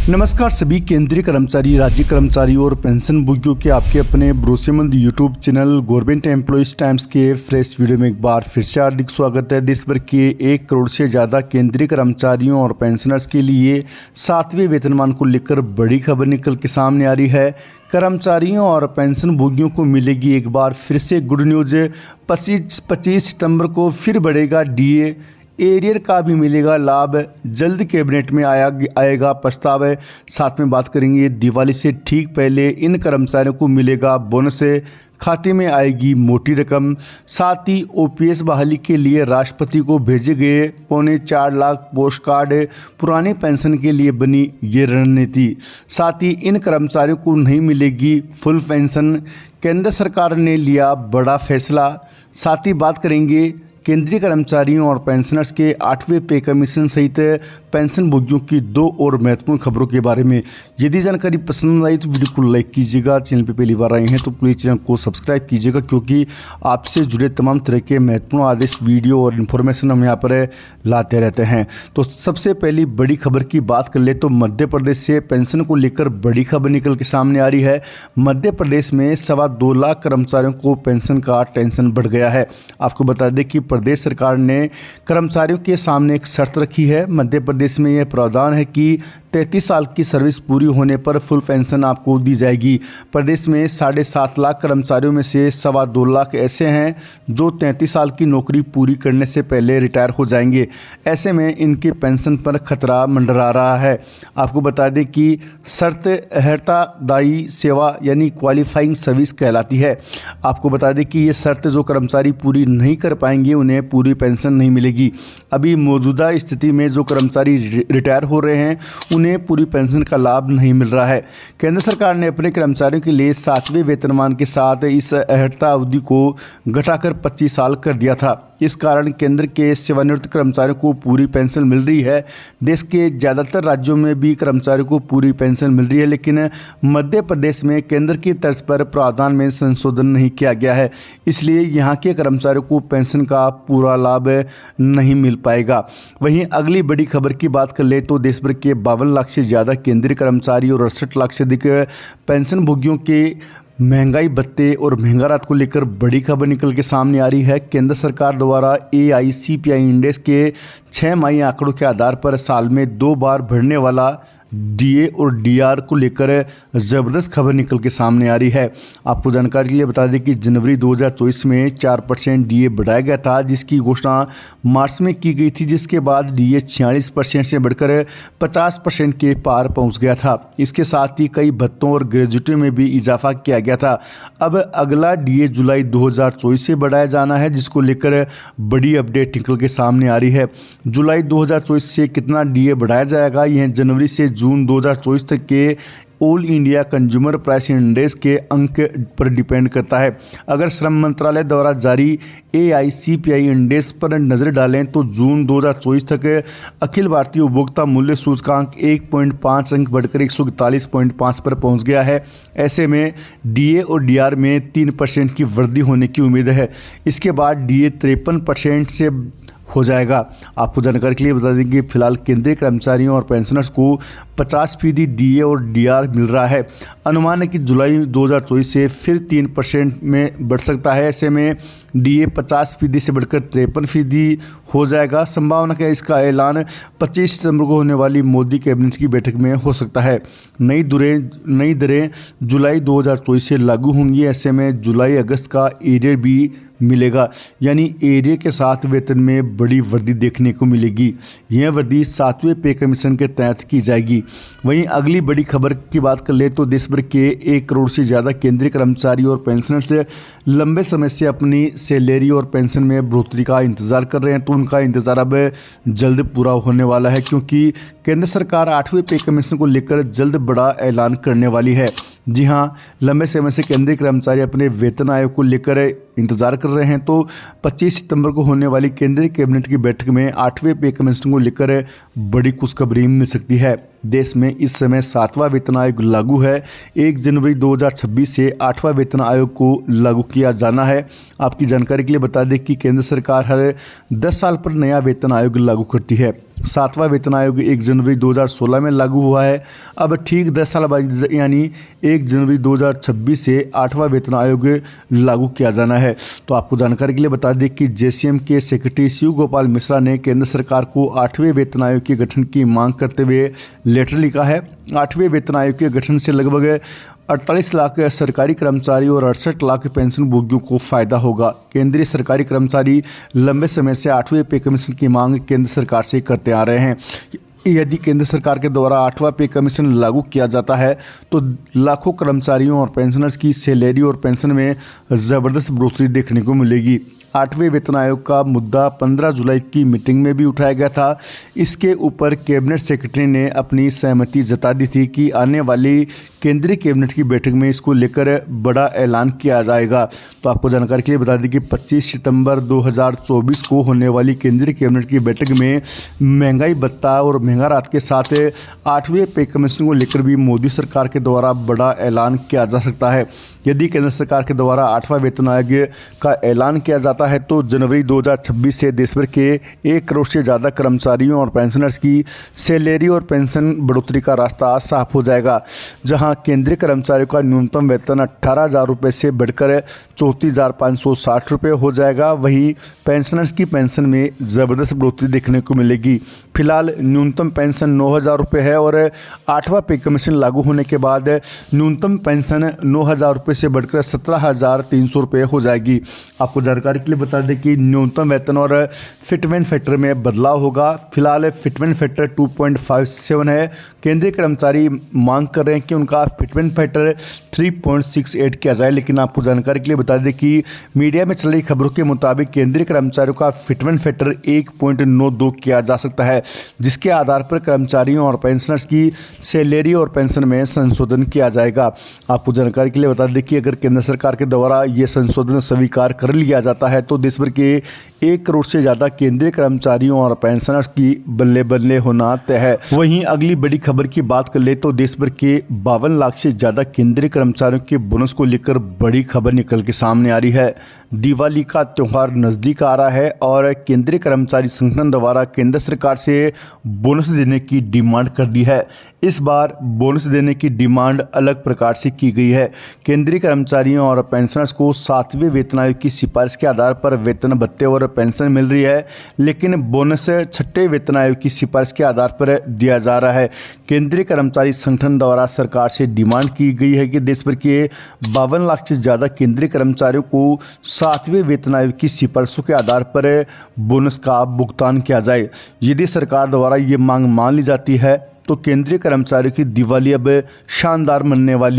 नमस्कार सभी केंद्रीय कर्मचारी, राज्य कर्मचारी और पेंशन भोगियों के आपके अपने भरोसेमंद YouTube channel government employees times के फ्रेश वीडियो में एक बार फिर से हार्दिक स्वागत है। देश भर के 1 करोड़ से ज़्यादा केंद्रीय कर्मचारियों और पेंशनर्स के लिए 7वें वेतनमान को लेकर बड़ी खबर निकल के सामने आ रही है। कर्मचारियों और पेंशन भोगियों को मिलेगी एक बार फिर से गुड न्यूज़। 25 सितंबर को फिर बढ़ेगा डीए, एरियर का भी मिलेगा लाभ। जल्द कैबिनेट में आएगा प्रस्ताव। साथ में बात करेंगे दिवाली से ठीक पहले इन कर्मचारियों को मिलेगा बोनस, खाते में आएगी मोटी रकम। साथ ही ओपीएस बहाली के लिए राष्ट्रपति को भेजे गए 4.25 लाख पोस्ट कार्ड, पुरानी पेंशन के लिए बनी ये रणनीति। साथ ही इन कर्मचारियों को नहीं मिलेगी फुल पेंशन, केंद्र सरकार ने लिया बड़ा फैसला। साथ ही बात करेंगे केंद्रीय कर्मचारियों और पेंशनर्स के 8वें पे कमीशन सहित पेंशन भोगियों की 2 और महत्वपूर्ण खबरों के बारे में। यदि जानकारी पसंद आई तो वीडियो को लाइक कीजिएगा। चैनल पे पहली बार आए हैं तो प्लीज़ चैनल को सब्सक्राइब कीजिएगा, क्योंकि आपसे जुड़े तमाम तरह के महत्वपूर्ण आदेश, वीडियो और इन्फॉर्मेशन हम यहाँ पर लाते रहते हैं। तो सबसे पहली बड़ी खबर की बात कर ले तो मध्य प्रदेश से पेंशन को लेकर बड़ी खबर निकल के सामने आ रही है। मध्य प्रदेश में 2.25 लाख कर्मचारियों को पेंशन का टेंशन बढ़ गया है। आपको बता दें कि प्रदेश सरकार ने कर्मचारियों के सामने एक शर्त रखी है। मध्य प्रदेश में यह प्रावधान है कि 33 साल की सर्विस पूरी होने पर फुल पेंशन आपको दी जाएगी। प्रदेश में 7.5 लाख कर्मचारियों में से 2.25 लाख ऐसे हैं जो 33 साल की नौकरी पूरी करने से पहले रिटायर हो जाएंगे। ऐसे में इनके पेंशन पर खतरा मंडरा रहा है। आपको बता दें कि शर्त अर्हतादायी सेवा यानी क्वालिफाइंग सर्विस कहलाती है। आपको बता दें कि ये शर्त जो कर्मचारी पूरी नहीं कर पाएंगे उन्हें पूरी पेंशन नहीं मिलेगी। अभी मौजूदा स्थिति में जो कर्मचारी रिटायर हो रहे हैं उन्हें पूरी पेंशन का लाभ नहीं मिल रहा है। केंद्र सरकार ने अपने कर्मचारियों के लिए 7वें वेतनमान के साथ इस अर्हता अवधि को घटाकर 25 साल कर दिया था। इस कारण केंद्र के सेवानिवृत्त कर्मचारियों को पूरी पेंशन मिल रही है। देश के ज़्यादातर राज्यों में भी कर्मचारियों को पूरी पेंशन मिल रही है, लेकिन मध्य प्रदेश में केंद्र की तर्ज पर प्रावधान में संशोधन नहीं किया गया है। इसलिए यहाँ के कर्मचारियों को पेंशन का पूरा लाभ नहीं मिल पाएगा। वहीं अगली बड़ी खबर की बात कर ले तो देश भर के 52 लाख से ज़्यादा केंद्रीय कर्मचारी और 68 लाख से अधिक पेंशन भोगियों के महंगाई भत्ते और महंगा राहत को लेकर बड़ी खबर निकल के सामने आ रही है। केंद्र सरकार द्वारा AICPI इंडेक्स के 6 माही आंकड़ों के आधार पर साल में 2 बार बढ़ने वाला DA और DR को लेकर ज़बरदस्त खबर निकल के सामने आ रही है। आपको जानकारी के लिए बता दें कि जनवरी 2024 में 4% DA बढ़ाया गया था, जिसकी घोषणा मार्च में की गई थी, जिसके बाद DA 46% से बढ़कर 50% के पार पहुंच गया था। इसके साथ ही कई भत्तों और ग्रेजुएटी में भी इजाफा किया गया था। अब अगला DA जुलाई 2024 से बढ़ाया जाना है, जिसको लेकर बड़ी अपडेट निकल के सामने आ रही है। जुलाई 2024 से कितना DA बढ़ाया जाएगा, यह जनवरी से जून 2024 तक के all India consumer price index के अंक पर डिपेंड करता है। अगर श्रम मंत्रालय द्वारा जारी AICPI इंडेक्स पर नज़र डालें तो जून 2024 तक अखिल भारतीय उपभोक्ता मूल्य सूचकांक 1.5 अंक बढ़कर 141.5 पर पहुंच गया है। ऐसे में DA और DR में 3% की वृद्धि होने की उम्मीद है। इसके बाद DA 53% से हो जाएगा। आपको जानकारी के लिए बता दें कि फिलहाल केंद्रीय कर्मचारियों और पेंशनर्स को 50% DA और DR मिल रहा है। अनुमान है कि जुलाई 2024 से फिर 3% में बढ़ सकता है। ऐसे में DA 50% से बढ़कर 53% हो जाएगा। संभावना है इसका ऐलान 25 सितंबर को होने वाली मोदी कैबिनेट की बैठक में हो सकता है। नई दरें जुलाई 2024 से लागू होंगी। ऐसे में जुलाई अगस्त का एरियर भी मिलेगा, यानी एरियर के साथ वेतन में बड़ी वृद्धि देखने को मिलेगी। यह वृद्धि 7वें पे कमीशन के तहत की जाएगी। वहीं अगली बड़ी खबर की बात कर ले तो देश भर के 1 करोड़ से ज़्यादा केंद्रीय कर्मचारी और पेंशनर्स लंबे समय से अपनी सैलरी और पेंशन में बढ़ोतरी का इंतज़ार कर रहे हैं, तो उनका इंतज़ार अब जल्द पूरा होने वाला है, क्योंकि केंद्र सरकार 8वें पे कमीशन को लेकर जल्द बड़ा ऐलान करने वाली है। जी हाँ, लंबे समय से केंद्रीय कर्मचारी अपने वेतन आयोग को लेकर इंतजार कर रहे हैं, तो 25 सितंबर को होने वाली केंद्रीय कैबिनेट की बैठक में 8वें पे कमीशन को लेकर बड़ी खुशखबरी मिल सकती है। देश में इस समय 7वां वेतन आयोग लागू है। 1 जनवरी 2026 से 8वां वेतन आयोग को लागू किया जाना है। आपकी जानकारी के लिए बता दें कि केंद्र सरकार हर 10 साल पर नया वेतन आयोग लागू करती है। 7वां वेतन आयोग 1 जनवरी 2016 में लागू हुआ है। अब ठीक 10 साल बाद यानी 1 जनवरी 2026 से 8वां वेतन आयोग लागू किया जाना है। तो आपको जानकारी के लिए बता दें कि जेसीएम के सेक्रेटरी शिव गोपाल मिश्रा ने केंद्र सरकार को 8वें वेतन आयोग के गठन की मांग करते हुए लेटर लिखा है। 8वें वेतन आयोग के गठन से लगभग 48 लाख सरकारी कर्मचारी और 68 लाख पेंशन भोगियों को फायदा होगा। केंद्रीय सरकारी कर्मचारी लंबे समय से 8वें पे कमीशन की मांग केंद्र सरकार से करते आ रहे हैं। यदि केंद्र सरकार के द्वारा 8वां पे कमीशन लागू किया जाता है तो लाखों कर्मचारियों और पेंशनर्स की सैलरी और पेंशन में ज़बरदस्त बढ़ोतरी देखने को मिलेगी। 8वें वेतन आयोग का मुद्दा 15 जुलाई की मीटिंग में भी उठाया गया था। इसके ऊपर कैबिनेट सेक्रेटरी ने अपनी सहमति जता दी थी कि आने वाली केंद्रीय कैबिनेट की बैठक में इसको लेकर बड़ा ऐलान किया जाएगा। तो आपको जानकारी के लिए बता दें कि 25 सितंबर 2024 को होने वाली केंद्रीय कैबिनेट की बैठक में महंगाई भत्ता और महंगा राहत के साथ 8वें पे कमीशन को लेकर भी मोदी सरकार के द्वारा बड़ा ऐलान किया जा सकता है। यदि केंद्र सरकार के द्वारा 8वां वेतन आयोग का ऐलान किया जाता है तो जनवरी 2026 से देश भर के 1 करोड़ से ज़्यादा कर्मचारियों और पेंशनर्स की सैलरी और पेंशन बढ़ोतरी का रास्ता साफ हो जाएगा। जहां केंद्रीय कर्मचारियों का न्यूनतम वेतन 18,000 रुपये से बढ़कर 34,560 रुपये हो जाएगा। वहीं पेंशनर्स की पेंशन में ज़बरदस्त बढ़ोतरी देखने को मिलेगी। फिलहाल न्यूनतम पेंशन 9,000 रुपये है और 8वां पे कमीशन लागू होने के बाद न्यूनतम पेंशन 9,000 रुपये से बढ़कर 17,300 रुपये हो जाएगी। आपको जानकारी के लिए बता दें कि न्यूनतम वेतन और फिटमेंट फैक्टर में बदलाव होगा। फिलहाल फिटमेंट फैक्टर 2.57 है। केंद्रीय कर्मचारी मांग कर रहे हैं कि उनका फिटमेंट फैक्टर 3.68 किया जाए, लेकिन आपको जानकारी के लिए बता दें कि मीडिया में चल रही खबरों के मुताबिक केंद्रीय कर्मचारियों का फिटमेंट फैक्टर 1.92 किया जा सकता है, जिसके आधार पर कर्मचारियों और पेंशनर्स की सैलरी और पेंशन में संशोधन किया जाएगा। आपको जानकारी के लिए बता दें कि अगर केंद्र सरकार के द्वारा ये संशोधन स्वीकार कर लिया जाता है तो देश भर के 1 करोड़ से ज़्यादा केंद्रीय कर्मचारियों और पेंशनर्स की बल्ले बल्ले होना तय है। वहीं अगली बड़ी खबर की बात कर ले तो देश भर के 52 लाख से ज़्यादा केंद्रीय कर्मचारियों के बोनस को लेकर बड़ी खबर निकल के सामने आ रही है। दिवाली का त्यौहार नज़दीक आ रहा है और केंद्रीय कर्मचारी संगठन द्वारा केंद्र सरकार से बोनस देने की डिमांड कर दी है। इस बार बोनस देने की डिमांड अलग प्रकार से की गई है। केंद्रीय कर्मचारियों और पेंशनर्स को 7वें वेतन आयोग की सिफारिश के आधार पर वेतन भत्ते और पेंशन मिल रही है, लेकिन बोनस 6ठे वेतन आयोग की सिफारिश के आधार पर दिया जा रहा है। केंद्रीय कर्मचारी संगठन द्वारा सरकार से डिमांड की गई है कि देश भर के 52 लाख से ज़्यादा केंद्रीय कर्मचारियों को 7वें वेतन आयोग की सिफारिशों के आधार पर बोनस का भुगतान किया जाए। यदि सरकार द्वारा ये मांग मान ली जाती है तो केंद्रीय कर्मचारियों की दिवाली अब शानदार मनने वाली